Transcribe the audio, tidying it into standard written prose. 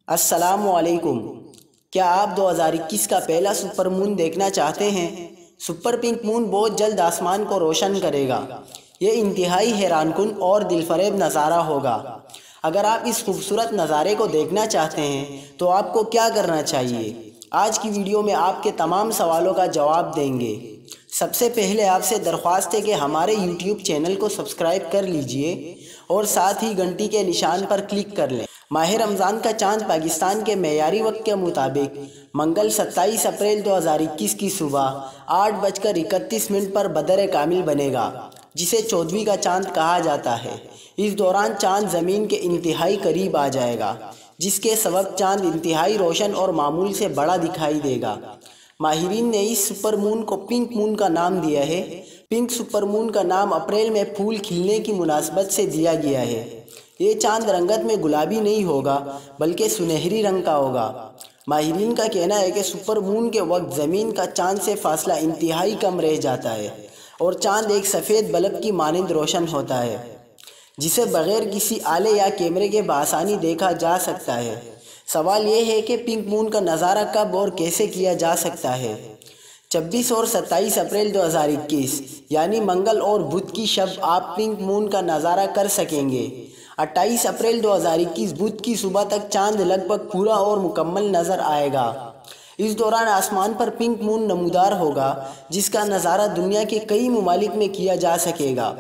السلام علیکم۔ کیا آپ 2021 کا پہلا سپر مون دیکھنا چاہتے ہیں؟ سپر پنک مون بہت جلد آسمان کو روشن کرے گا۔ یہ انتہائی حیران کن اور دل فریب نظارہ ہوگا۔ اگر آپ اس خوبصورت نظارے کو دیکھنا چاہتے ہیں تو آپ کو کیا کرنا چاہیے؟ آج کی ویڈیو میں آپ کے تمام سوالوں کا جواب دیں گے۔ سب سے پہلے آپ سے درخواست ہے کہ ہمارے یوٹیوب چینل کو سبسکرائب کر لیجئے اور ساتھ ہی گھنٹی کے نشان پر کلک کر لیں۔ ماہ رمضان کا چاند پاکستان کے معیاری وقت کے مطابق منگل 27 اپریل 2021 کی صبح 8:31 پر بدر کامل بنے گا، جسے 14ویں کا چاند کہا جاتا ہے۔ اس دوران چاند زمین کے انتہائی قریب آ جائے گا، جس کے سبب چاند انتہائی روشن اور معمول سے بڑا دکھائی دے گا۔ ماہرین نے اس سپر مون کو پنک مون کا نام دیا ہے۔ پنک سپر مون کا نام اپریل میں پھول کھلنے کی مناسبت سے دیا گیا ہے۔ یہ چاند رنگت میں گلابی نہیں ہوگا بلکہ سنہری رنگ کا ہوگا۔ ماہرین کا کہنا ہے کہ سپر مون کے وقت زمین کا چاند سے فاصلہ انتہائی کم رہ جاتا ہے اور چاند ایک سفید بلب کی مانند روشن ہوتا ہے، جسے بغیر کسی آلے یا کیمرے کے بآسانی دیکھا جا سکتا ہے۔ سوال یہ ہے کہ پنک مون کا نظارہ کب اور کیسے کیا جا سکتا ہے؟ 26 اور 27 اپریل 2021 یعنی منگل اور بدھ کی شب آپ پنک مون کا نظارہ کر سکیں گے۔ 28 اپریل 2021 بدھ کی صبح تک چاند لگ بھگ پورا اور مکمل نظر آئے گا۔ اس دوران آسمان پر پنک مون نمودار ہوگا، جس کا نظارہ دنیا کے کئی ممالک میں کیا جا سکے گا۔